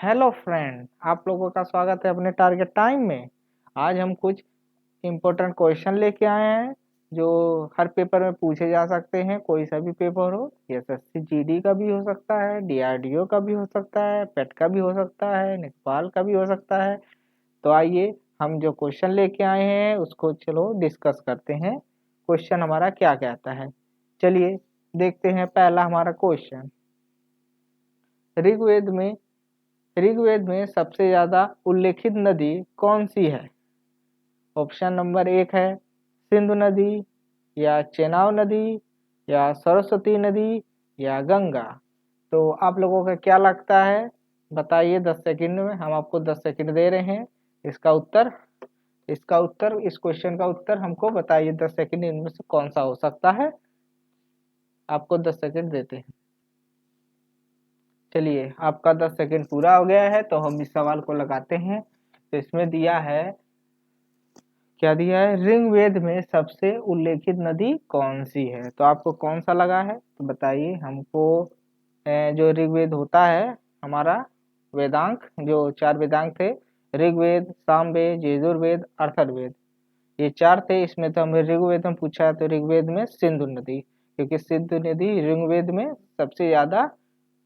Hello friend, आप लोगों का स्वागत है अपने टारगेट टाइम में। आज हम कुछ इम्पोर्टेंट क्वेश्चन लेके आए हैं जो हर पेपर में पूछे जा सकते हैं। कोई सा भी पेपर हो, एसएससी जीडी का भी हो सकता है, डीआरडीओ का भी हो सकता है, पेट का भी हो सकता है, नेपाल का भी हो सकता है। तो आइए हम जो क्वेश्चन लेके आए हैं उसको चलो डिस्कस करते हैं। क्वेश्चन हमारा क्या कहता है, चलिए देखते हैं। पहला हमारा क्वेश्चन, ऋग्वेद में ऋग्वेद में सबसे ज्यादा उल्लेखित नदी कौन सी है? ऑप्शन नंबर 1 है सिंधु नदी, या चेनाब नदी, या सरस्वती नदी, या गंगा। तो आप लोगों का क्या लगता है, बताइए 10 सेकंड में। हम आपको 10 सेकंड दे रहे हैं। इसका उत्तर इस क्वेश्चन का उत्तर हमको बताइए 10 सेकंड, इनमें से कौन सा हो सकता है। आपको 10 सेकंड देते हैं। चलिए, आपका 10 सेकंड पूरा हो गया है तो हम इस सवाल को लगाते हैं। तो इसमें दिया है, क्या दिया है, ऋग्वेद में सबसे उल्लेखित नदी कौन सी है। तो आपको कौन सा लगा है तो बताइए हमको। जो ऋग्वेद होता है हमारा वेदांग, जो 4 वेदांग थे, ऋग्वेद, सामवेद, यजुर्वेद, अथर्ववेद, ये 4 थे। इसमें तो हमें ऋग्वेद में पूछा है तो ऋग्वेद में सिंधु नदी, क्योंकि सिंधु नदी ऋग्वेद में सबसे ज्यादा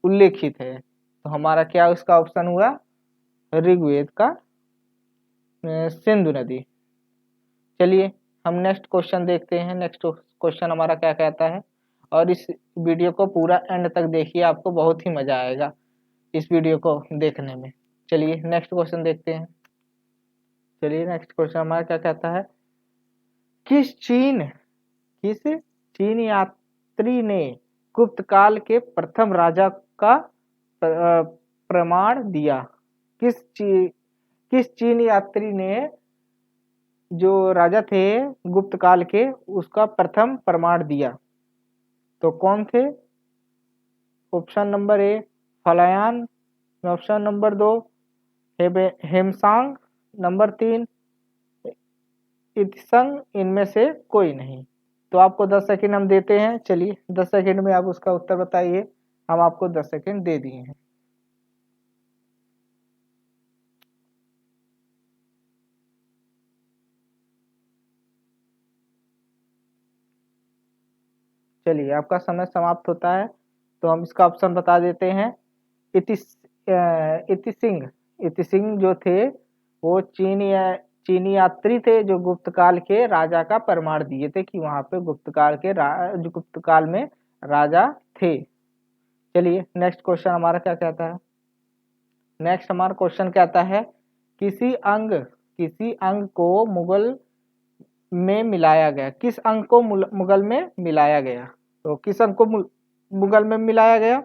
उल्लेखित है। तो हमारा क्या उसका ऑप्शन हुआ, ऋग्वेद का सिंधु नदी। चलिए हम नेक्स्ट क्वेश्चन देखते हैं। नेक्स्ट क्वेश्चन हमारा क्या कहता है, और इस वीडियो को पूरा एंड तक देखिए, आपको बहुत ही मजा आएगा इस वीडियो को देखने में। चलिए नेक्स्ट क्वेश्चन देखते हैं। चलिए नेक्स्ट क्वेश्चन हमारा क्या कहता है, किस किस चीन यात्री ने गुप्त काल के प्रथम राजा का प्रमाण दिया? किस चीन यात्री ने, जो राजा थे गुप्त काल के, उसका प्रथम प्रमाण दिया? तो कौन थे? ऑप्शन नंबर 1 फलायान, ऑप्शन नंबर 2 हेमसांग, नंबर 3 इत्संग, इनमें से कोई नहीं। तो आपको 10 सेकंड हम देते हैं। चलिए 10 सेकंड में आप उसका उत्तर बताइए। हम आपको 10 सेकंड दे दिए हैं। चलिए आपका समय समाप्त होता है तो हम इसका ऑप्शन बता देते हैं। इति सिंह, इति सिंह जो थे वो चीनी यात्री थे, जो गुप्त काल के राजा का प्रमाण दिए थे कि वहां पे जो गुप्त काल में राजा थे। चलिए नेक्स्ट क्वेश्चन हमारा क्या कहता है। नेक्स्ट हमारा क्वेश्चन कहता है, किसी अंग को मुगल में मिलाया गया। किस अंग को मुगल में मिलाया गया? तो किस अंग को मुगल में मिलाया गया?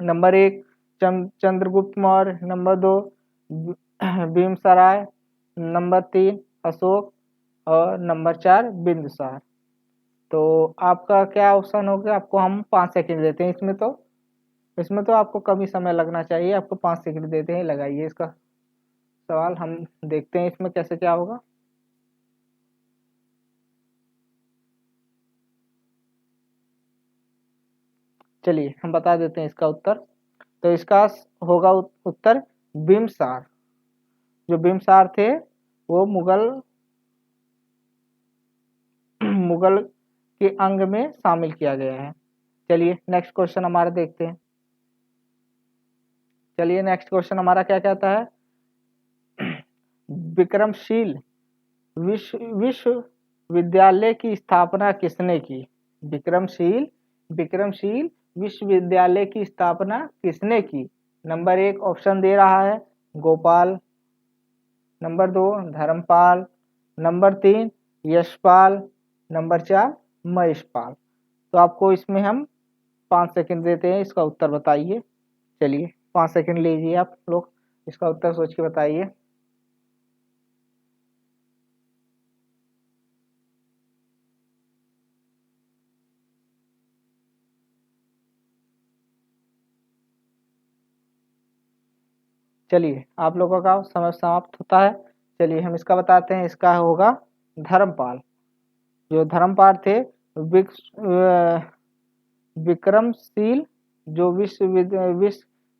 नंबर 1 चंद्रगुप्त मौर्य, नंबर 2 भीमसराय, नंबर 3 अशोक, और नंबर 4 बिंदुसार। तो आपका क्या ऑप्शन हो गया? आपको हम 5 सेकंड देते हैं। इसमें तो आपको कम ही समय लगना चाहिए। आपको 5 सेकंड देते हैं, लगाइए इसका सवाल। हम देखते हैं इसमें कैसे क्या होगा। चलिए हम बता देते हैं इसका उत्तर। तो इसका होगा उत्तर बिम्बसार। जो बिम्बसार थे वो मुगल के अंग में शामिल किया गया है। चलिए नेक्स्ट क्वेश्चन हमारा देखते हैं। चलिए नेक्स्ट क्वेश्चन हमारा क्या कहता है, विक्रमशील विश्वविद्यालय की स्थापना किसने की? विक्रमशील विक्रमशील विश्वविद्यालय की स्थापना किसने की? नंबर 1 ऑप्शन दे रहा है Gopal, number 2 Dharampal, number 3 Yashpal, number 4 Maheshpal. तो आपको इसमें हम 5 सेकंड देते हैं, इसका उत्तर बताइए। चलिए 5 सेकंड लीजिए आप लोग, इसका उत्तर सोच के बताइए। चलिए आप लोगों का समय समाप्त होता है। चलिए हम इसका बताते हैं। इसका होगा धर्मपाल। जो धर्मपाल थे विक्रमशील जो विश्व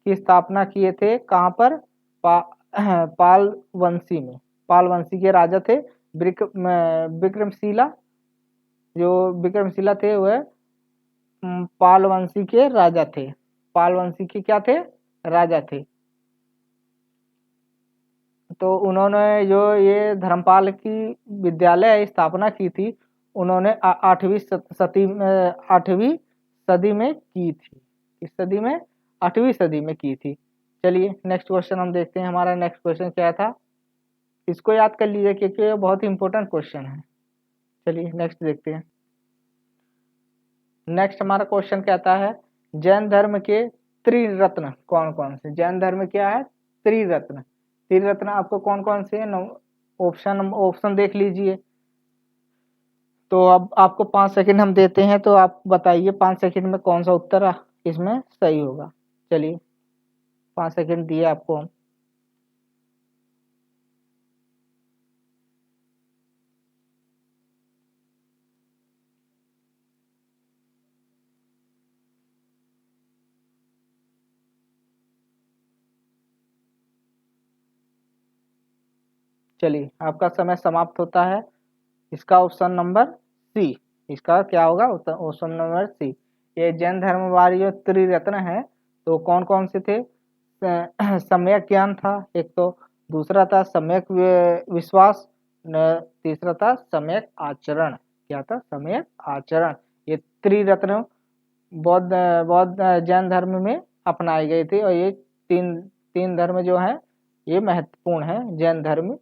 की स्थापना किए थे, कहाँ पर? पाल वंशी में। पाल वंशी के राजा थे विक्रमशिला। जो विक्रमशिला थे वह पाल वंशी के राजा थे। पाल वंशी के क्या थे? राजा थे। तो उन्होंने जो ये धर्मपाल की विद्यालय स्थापना की थी, उन्होंने 8वीं सदी में की थी। इस सदी में 8वीं सदी में की थी। चलिए नेक्स्ट क्वेश्चन हम देखते हैं। हमारा नेक्स्ट क्वेश्चन क्या था, इसको याद कर लीजिए क्योंकि ये बहुत ही इंपॉर्टेंट क्वेश्चन है। चलिए नेक्स्ट देखते हैं। नेक्स्ट हमारा क्वेश्चन कहता है, जैन धर्म के त्रिरत्न कौन कौन से? जैन धर्म क्या है? त्रिरत्न। त्रिरत्न आपको कौन कौन से है? ऑप्शन देख लीजिए। तो अब आपको 5 सेकंड हम देते हैं, तो आप बताइए 5 सेकंड में कौन सा उत्तर इसमें सही होगा। चलिए 5 सेकंड दिए आपको हम। चलिए आपका समय समाप्त होता है। इसका ऑप्शन नंबर सी, इसका क्या होगा? Option number C. ये जैन धर्म वाले जो त्रिरत्न है, तो कौन कौन से थे? सम्यक ज्ञान था एक, तो दूसरा था सम्यक विश्वास, तीसरा था सम्यक आचरण। क्या था? सम्यक आचरण। ये त्रिरत्न बौद्ध बौद्ध जैन धर्म में अपनाए गए थे। और ये तीन तीन धर्म जो है ये महत्वपूर्ण है जैन धर्म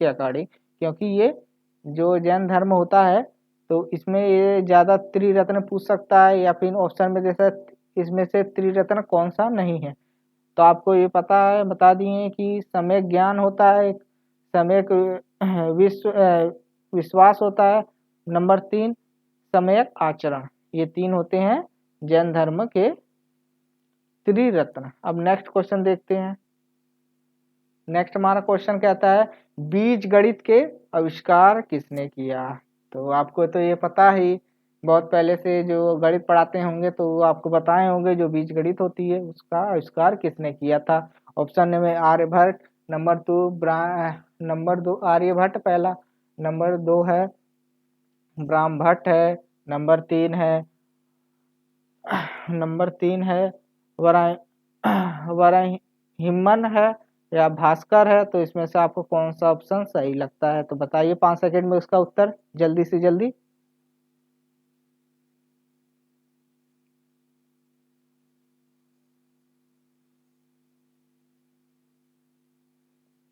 के अकॉर्डिंग, क्योंकि ये जो जैन धर्म होता है तो इसमें ये ज़्यादा त्रिरत्न पूछ सकता है, या फिर ऑप्शन में जैसे इसमें से त्रिरत्न कौन सा नहीं है। तो आपको ये पता है, बता दिए कि सम्यक ज्ञान होता है, सम्यक विश्वास होता है, नंबर 3 सम्यक आचरण। ये 3 होते हैं जैन धर्म के त्रिरत्न। अब नेक्स्ट क्वेश्चन देखते हैं। नेक्स्ट हमारा क्वेश्चन कहता है, बीज गणित के आविष्कार किसने किया? तो आपको तो ये पता ही, बहुत पहले से जो गणित पढ़ाते होंगे तो वो आपको बताए होंगे जो बीज गणित होती है उसका आविष्कार किसने किया था। ऑप्शन में आर्यभट्ट, नंबर 2 आर्यभट्ट पहला, नंबर 2 है ब्रह्मभट्ट है, नंबर तीन है वराहिमन है, या भास्कर है। तो इसमें से आपको कौन सा ऑप्शन सही लगता है? तो बताइए 5 सेकंड में उसका उत्तर जल्दी से जल्दी।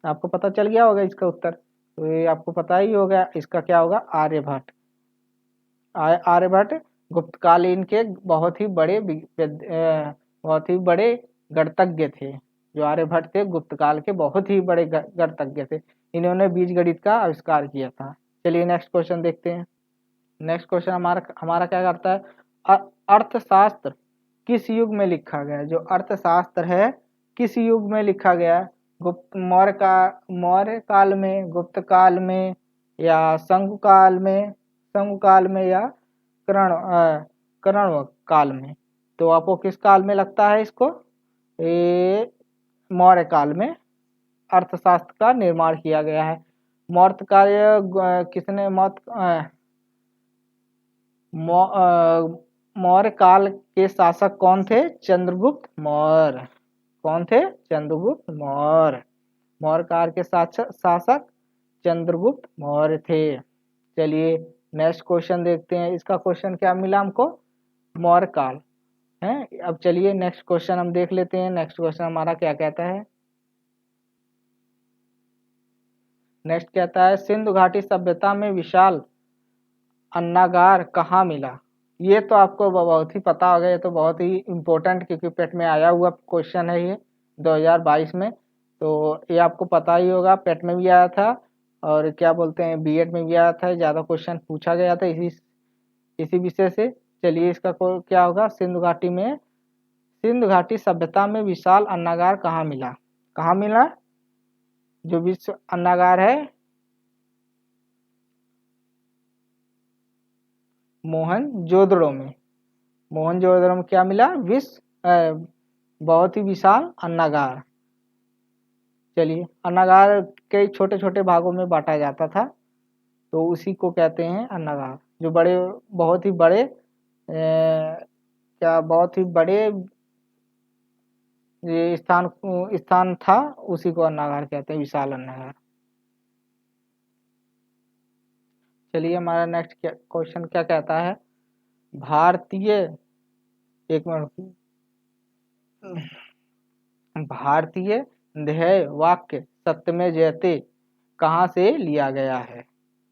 आपको पता चल गया होगा इसका उत्तर, तो ये आपको पता ही होगा, इसका क्या होगा? आर्यभट्ट। आर्यभट्ट गुप्तकालीन के बहुत ही बड़े गणितज्ञ थे। जो आर्यभट्ट थे गुप्तकाल के बहुत ही बड़े गणितज्ञ थे। इन्होंने बीज गणित का आविष्कार किया था। चलिए नेक्स्ट क्वेश्चन देखते हैं। नेक्स्ट क्वेश्चन हमारा क्या करता है, अर्थशास्त्र किस युग में लिखा गया? जो अर्थशास्त्र है किस युग में लिखा गया? मौर्य काल में, गुप्त काल में, या संघ काल में, या कर्ण काल में? तो आपको किस काल में लगता है इसको? ये मौर्य काल में अर्थशास्त्र का निर्माण किया गया है। मौर्य काल किसने मौर्य काल के शासक कौन थे? चंद्रगुप्त मौर्य। कौन थे? चंद्रगुप्त मौर्य। मौर्य काल के शासक चंद्रगुप्त मौर्य थे। चलिए नेक्स्ट क्वेश्चन देखते हैं। इसका क्वेश्चन क्या मिला हमको? मौर्य काल है। अब चलिए नेक्स्ट क्वेश्चन हम देख लेते हैं। नेक्स्ट क्वेश्चन हमारा क्या कहता है? नेक्स्ट कहता है, सिंधु घाटी सभ्यता में विशाल अन्नागार कहाँ मिला? ये तो आपको बहुत ही पता होगा, ये तो बहुत ही इम्पोर्टेंट क्योंकि पेट में आया हुआ क्वेश्चन है ये 2022 में। तो ये आपको पता ही होगा, पेट में भी आया था और क्या बोलते हैं बीएड में भी आया था। ज़्यादा क्वेश्चन पूछा गया था इसी विषय से। चलिए इसका क्या होगा? सिंधु घाटी सभ्यता में विशाल अन्नागार कहाँ मिला? कहाँ मिला? जो विश्व अन्नागार है मोहनजोदड़ो में। मोहनजोदड़ो में क्या मिला? बहुत ही विशाल अन्नागार। चलिए, अन्नागार कई छोटे छोटे भागों में बांटा जाता था, तो उसी को कहते हैं अन्नागार। जो बड़े, बहुत ही बड़े क्या बहुत ही बड़े ये स्थान था, उसी को अन्नागार कहते हैं, विशाल अन्नागार। चलिए, हमारा नेक्स्ट क्वेश्चन क्या कहता है। भारतीय, एक मिनट, भारतीय ध्येय वाक्य सत्यमेव जयते कहाँ से लिया गया है।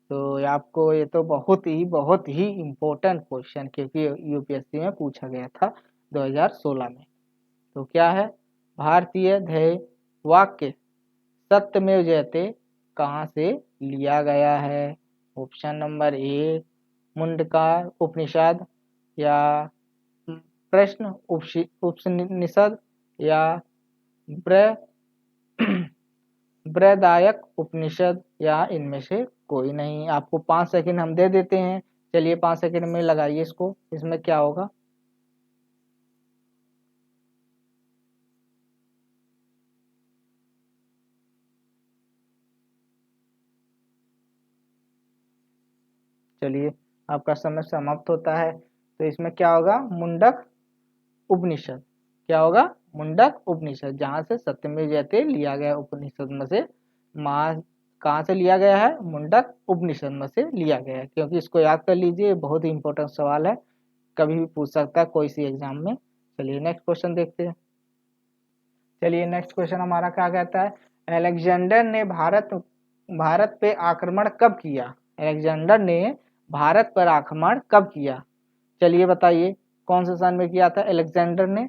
तो आपको ये तो बहुत ही इम्पोर्टेंट क्वेश्चन, क्योंकि यूपीएससी में पूछा गया था 2016 में। तो क्या है, भारतीय ध्येय वाक्य सत्यमेव जयते कहाँ से लिया गया है। ऑप्शन नंबर ए मुंडका उपनिषद, या प्रश्न उपनिषद, या बृहदारण्यक उपनिषद, या इनमें से कोई नहीं। आपको 5 सेकंड हम दे देते हैं। चलिए 5 सेकंड में लगाइए इसको, इसमें क्या होगा। चलिए, आपका समय समाप्त होता है। तो इसमें क्या होगा, मुंडक उपनिषद। क्या होगा, मुंडक उपनिषद, जहाँ से सत्यमेव जयते लिया गया उपनिषद में से। कहाँ से लिया गया है, मुंडक उपनिषद में से लिया गया है। क्योंकि इसको याद कर लीजिए, बहुत ही इंपॉर्टेंट सवाल है, कभी भी पूछ सकता है कोई सी एग्जाम में। चलिए नेक्स्ट क्वेश्चन देखते हैं। चलिए नेक्स्ट क्वेश्चन हमारा क्या कहता है। अलेक्जेंडर ने भारत पे आक्रमण कब किया। अलेक्जेंडर ने भारत पर आक्रमण कब किया। चलिए बताइए, कौन से सन में किया था अलेक्जेंडर ने।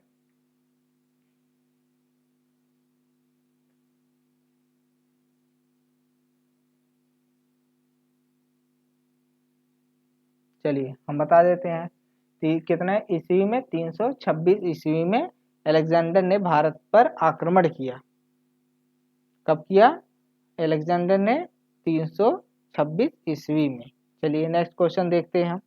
चलिए हम बता देते हैं। कितने ईस्वी में, 326 ईस्वी में अलेक्जेंडर ने भारत पर आक्रमण किया। कब किया, अलेक्जेंडर ने 326 ईस्वी में। चलिए नेक्स्ट क्वेश्चन देखते हैं।